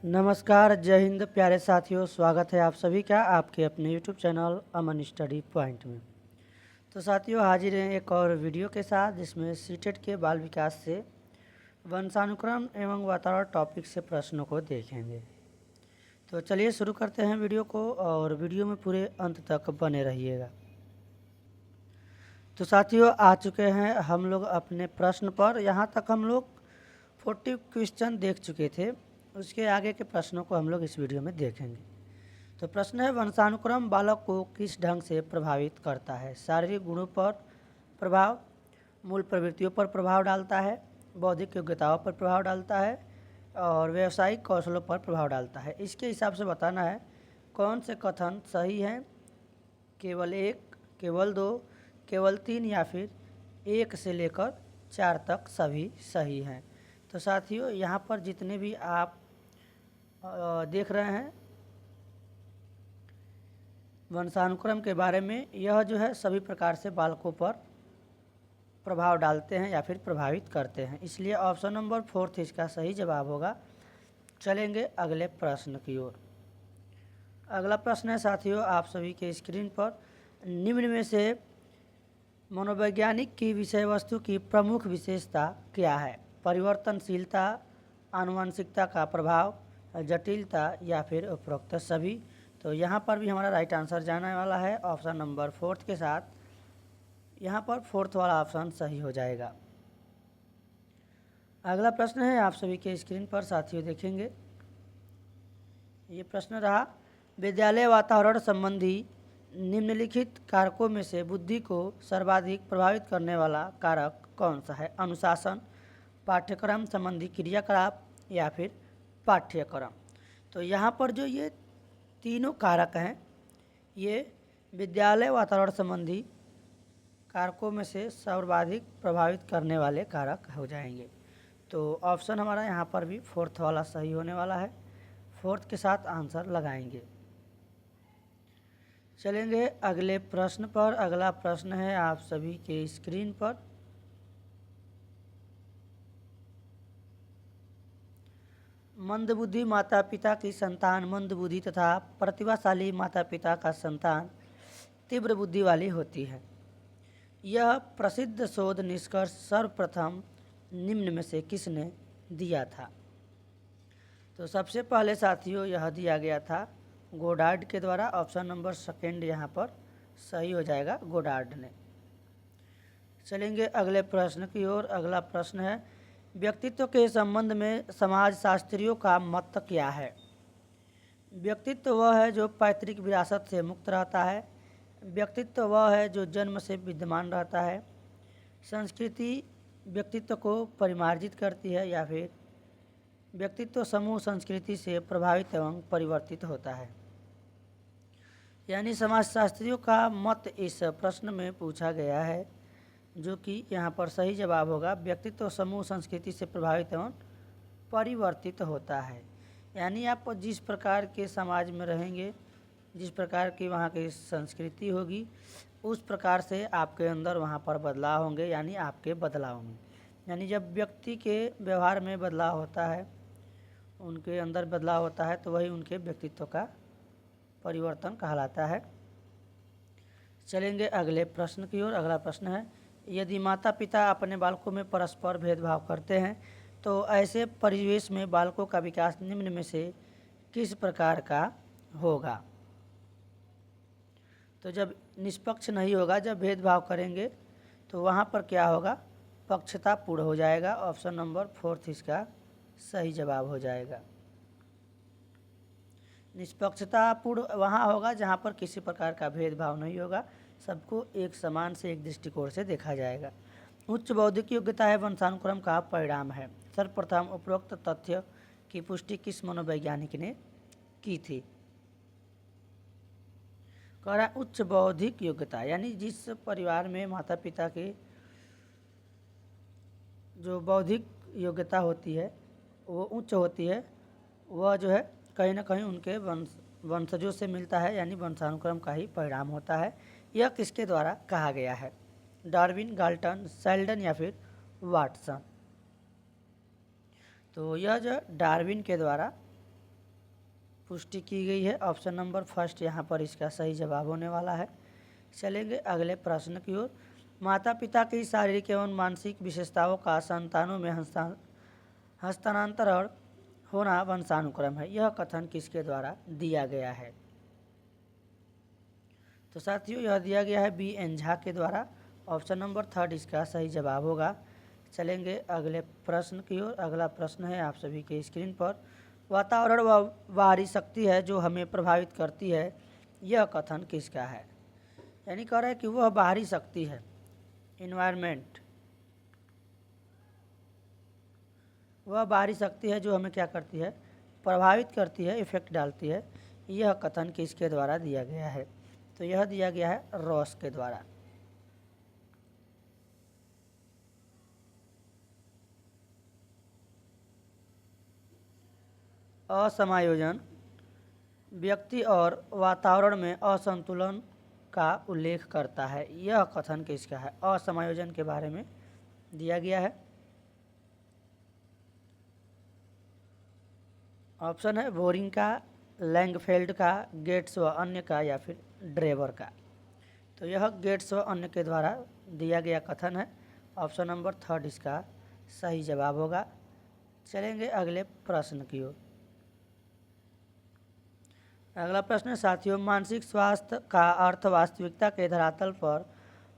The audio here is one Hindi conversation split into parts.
नमस्कार, जय हिंद प्यारे साथियों। स्वागत है आप सभी का आपके अपने YouTube चैनल अमन स्टडी पॉइंट में। तो साथियों, हाजिर हैं एक और वीडियो के साथ जिसमें सीटेट के बाल विकास से वंशानुक्रम एवं वातावरण टॉपिक से प्रश्नों को देखेंगे। तो चलिए शुरू करते हैं वीडियो को और वीडियो में पूरे अंत तक बने रहिएगा। तो साथियों, आ चुके हैं हम लोग अपने प्रश्न पर। यहाँ तक हम लोग 40 क्वेश्चन देख चुके थे। उसके आगे के प्रश्नों को हम लोग इस वीडियो में देखेंगे। तो प्रश्न है, वंशानुक्रम बालक को किस ढंग से प्रभावित करता है? शारीरिक गुणों पर प्रभाव, मूल प्रवृत्तियों पर प्रभाव डालता है, बौद्धिक योग्यताओं पर प्रभाव डालता है और व्यावसायिक कौशलों पर प्रभाव डालता है। इसके हिसाब से बताना है कौन से कथन सही हैं। केवल एक, केवल दो, केवल तीन या फिर एक से लेकर 4 तक सभी सही हैं। तो साथियों, यहाँ पर जितने भी आप देख रहे हैं वंशानुक्रम के बारे में, यह जो है सभी प्रकार से बालकों पर प्रभाव डालते हैं या फिर प्रभावित करते हैं। इसलिए ऑप्शन नंबर 4 इसका सही जवाब होगा। चलेंगे अगले प्रश्न की ओर। अगला प्रश्न है साथियों आप सभी के स्क्रीन पर, निम्न में से मनोवैज्ञानिक की विषय वस्तु की प्रमुख विशेषता क्या है? परिवर्तनशीलता, आनुवंशिकता का प्रभाव, जटिलता या फिर उपरोक्त सभी। तो यहाँ पर भी हमारा राइट आंसर जाने वाला है ऑप्शन नंबर 4 के साथ। यहाँ पर 4 वाला ऑप्शन सही हो जाएगा। अगला प्रश्न है आप सभी के स्क्रीन पर साथियों देखेंगे। ये प्रश्न रहा, विद्यालय वातावरण संबंधी निम्नलिखित कारकों में से बुद्धि को सर्वाधिक प्रभावित करने वाला कारक कौन सा है? अनुशासन, पाठ्यक्रम संबंधी क्रियाकलाप या फिर पाठ्यक्रम। तो यहाँ पर जो ये तीनों कारक हैं, ये विद्यालय वातावरण संबंधी कारकों में से सर्वाधिक प्रभावित करने वाले कारक हो जाएंगे। तो ऑप्शन हमारा यहाँ पर भी 4 वाला सही होने वाला है। 4 के साथ आंसर लगाएंगे। चलेंगे अगले प्रश्न पर। अगला प्रश्न है आप सभी के स्क्रीन पर, मंदबुद्धि माता पिता की संतान मंदबुद्धि तथा प्रतिभाशाली माता पिता का संतान तीव्र बुद्धि वाली होती है। यह प्रसिद्ध शोध निष्कर्ष सर्वप्रथम निम्न में से किसने दिया था? तो सबसे पहले साथियों यह दिया गया था गोडार्ड के द्वारा। ऑप्शन नंबर 2 यहाँ पर सही हो जाएगा, गोडार्ड ने। चलेंगे अगले प्रश्न की ओर। अगला प्रश्न है, व्यक्तित्व के संबंध में समाजशास्त्रियों का मत क्या है? व्यक्तित्व वह है जो पैतृक विरासत से मुक्त रहता है। व्यक्तित्व वह है जो जन्म से विद्यमान रहता है। संस्कृति व्यक्तित्व को परिमार्जित करती है या फिर व्यक्तित्व समूह संस्कृति से प्रभावित एवं परिवर्तित होता है। यानी समाजशास्त्रियों का मत इस प्रश्न में पूछा गया है, जो कि यहाँ पर सही जवाब होगा, व्यक्तित्व समूह संस्कृति से प्रभावित एवं परिवर्तित होता है। यानी आप जिस प्रकार के समाज में रहेंगे, जिस प्रकार की वहाँ की संस्कृति होगी, उस प्रकार से आपके अंदर वहाँ पर बदलाव होंगे, यानी आपके बदलाव होंगे। यानी जब व्यक्ति के व्यवहार में बदलाव होता है, उनके अंदर बदलाव होता है, तो वही उनके व्यक्तित्व का परिवर्तन कहलाता है। चलेंगे अगले प्रश्न की ओर। अगला प्रश्न है, यदि माता पिता अपने बालकों में परस्पर भेदभाव करते हैं तो ऐसे परिवेश में बालकों का विकास निम्न में से किस प्रकार का होगा? तो जब निष्पक्ष नहीं होगा, जब भेदभाव करेंगे तो वहाँ पर क्या होगा? पक्षतापूर्ण हो जाएगा। ऑप्शन नंबर 4 इसका सही जवाब हो जाएगा। निष्पक्षतापूर्ण वहाँ होगा जहाँ पर किसी प्रकार का भेदभाव नहीं होगा, सबको एक समान से एक दृष्टिकोण से देखा जाएगा। उच्च बौद्धिक योग्यता है वंशानुक्रम का परिणाम है। सर्वप्रथम उपरोक्त तथ्य की पुष्टि किस मनोवैज्ञानिक ने की थी? कह रहा है उच्च बौद्धिक योग्यता, यानी जिस परिवार में माता पिता के जो बौद्धिक योग्यता होती है वो उच्च होती है, वह जो है कहीं ना कहीं उनके वंशजों से मिलता है, यानी वंशानुक्रम का ही परिणाम होता है। यह किसके द्वारा कहा गया है? डार्विन, गाल्टन, शेल्डन या फिर वाटसन। तो यह जो डार्विन के द्वारा पुष्टि की गई है। ऑप्शन नंबर फर्स्ट यहाँ पर इसका सही जवाब होने वाला है। चलेंगे अगले प्रश्न की ओर। माता पिता की शारीरिक एवं मानसिक विशेषताओं का संतानों में हस्तांतरण होना वंशानुक्रम है, यह कथन किसके द्वारा दिया गया है? तो साथियों यह दिया गया है बी एन झा के द्वारा। ऑप्शन नंबर थर्ड इसका सही जवाब होगा। चलेंगे अगले प्रश्न की ओर। अगला प्रश्न है आप सभी के स्क्रीन पर। वातावरण व बाहरी शक्ति है जो हमें प्रभावित करती है, यह कथन किसका है? यानी कह रहा है कि वह बाहरी शक्ति है, इन्वायरमेंट, वह बाहरी शक्ति है जो हमें क्या करती है? प्रभावित करती है, इफेक्ट डालती है। यह कथन किसके द्वारा दिया गया है? तो यह दिया गया है रॉस के द्वारा। असमायोजन व्यक्ति और वातावरण में असंतुलन का उल्लेख करता है, यह कथन किसका है? असमायोजन के बारे में दिया गया है। ऑप्शन है बोरिंग का, लैंगफेल्ड का, गेट्स व अन्य का, या फिर ड्रेवर का। तो यह गेट्स व अन्य के द्वारा दिया गया कथन है। ऑप्शन नंबर थर्ड इसका सही जवाब होगा। चलेंगे अगले प्रश्न की ओर। अगला प्रश्न है साथियों, मानसिक स्वास्थ्य का अर्थ वास्तविकता के धरातल पर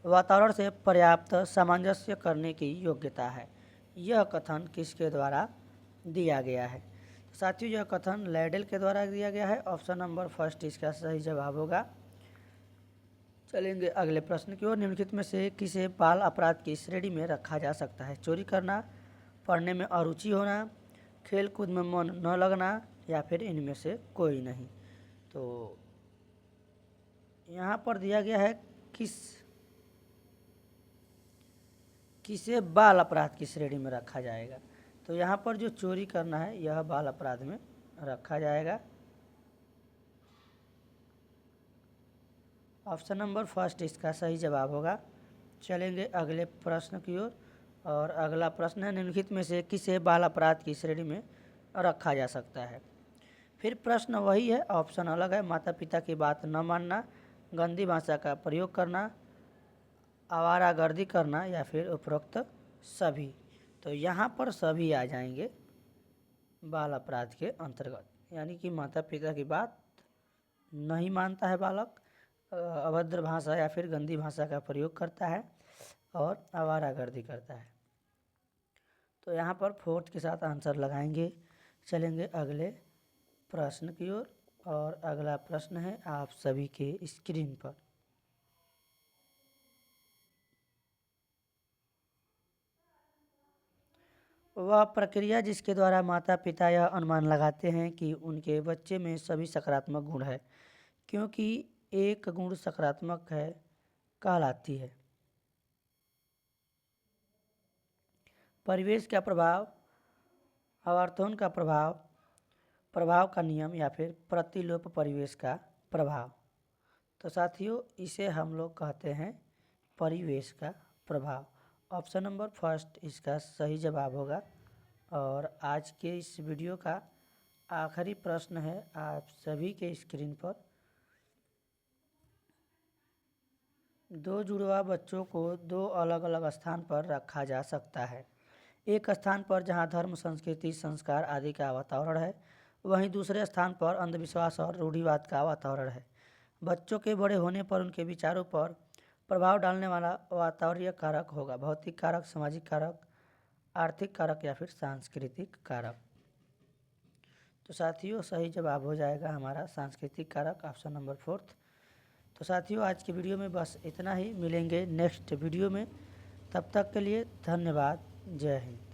वातावरण से पर्याप्त सामंजस्य करने की योग्यता है, यह कथन किसके द्वारा दिया गया है? साथियों यह कथन लैडल के द्वारा दिया गया है। ऑप्शन नंबर फर्स्ट इसका सही जवाब होगा। चलेंगे अगले प्रश्न की ओर। निम्नलिखित में से किसे बाल अपराध की श्रेणी में रखा जा सकता है? चोरी करना, पढ़ने में अरुचि होना, खेल कूद में मन न लगना, या फिर इनमें से कोई नहीं। तो यहाँ पर दिया गया है किसे बाल अपराध की श्रेणी में रखा जाएगा? तो यहाँ पर जो चोरी करना है यह बाल अपराध में रखा जाएगा। ऑप्शन नंबर फर्स्ट इसका सही जवाब होगा। चलेंगे अगले प्रश्न की ओर। और अगला प्रश्न है, निम्नलिखित में से किसे बाल अपराध की श्रेणी में रखा जा सकता है? फिर प्रश्न वही है, ऑप्शन अलग है। माता पिता की बात न मानना, गंदी भाषा का प्रयोग करना, आवारागर्दी करना, या फिर उपरोक्त सभी। तो यहाँ पर सभी आ जाएंगे बाल अपराध के अंतर्गत। यानी कि माता पिता की बात नहीं मानता है बालक, अभद्र भाषा या फिर गंदी भाषा का प्रयोग करता है और आवारागर्दी करता है। तो यहाँ पर फोर्थ के साथ आंसर लगाएंगे। चलेंगे अगले प्रश्न की ओर। और अगला प्रश्न है आप सभी के स्क्रीन पर। वह प्रक्रिया जिसके द्वारा माता पिता यह अनुमान लगाते हैं कि उनके बच्चे में सभी सकारात्मक गुण है, क्योंकि एक गुण सकारात्मक है, कहलाती है। परिवेश का प्रभाव, आवर्तन का प्रभाव, प्रभाव का नियम, या फिर प्रतिलोप परिवेश का प्रभाव। तो साथियों इसे हम लोग कहते हैं परिवेश का प्रभाव। ऑप्शन नंबर फर्स्ट इसका सही जवाब होगा। और आज के इस वीडियो का आखिरी प्रश्न है आप सभी के स्क्रीन पर। दो जुड़वा बच्चों को दो अलग अलग स्थान पर रखा जा सकता है। एक स्थान पर जहां धर्म, संस्कृति, संस्कार आदि का वातावरण है, वहीं दूसरे स्थान पर अंधविश्वास और रूढ़िवाद का वातावरण है। बच्चों के बड़े होने पर उनके विचारों पर प्रभाव डालने वाला वातावरणीय कारक होगा, भौतिक कारक, सामाजिक कारक, आर्थिक कारक, या फिर सांस्कृतिक कारक। तो साथियों सही जवाब हो जाएगा हमारा सांस्कृतिक कारक, ऑप्शन नंबर फोर्थ। तो साथियों आज के वीडियो में बस इतना ही। मिलेंगे नेक्स्ट वीडियो में, तब तक के लिए धन्यवाद। जय हिंद।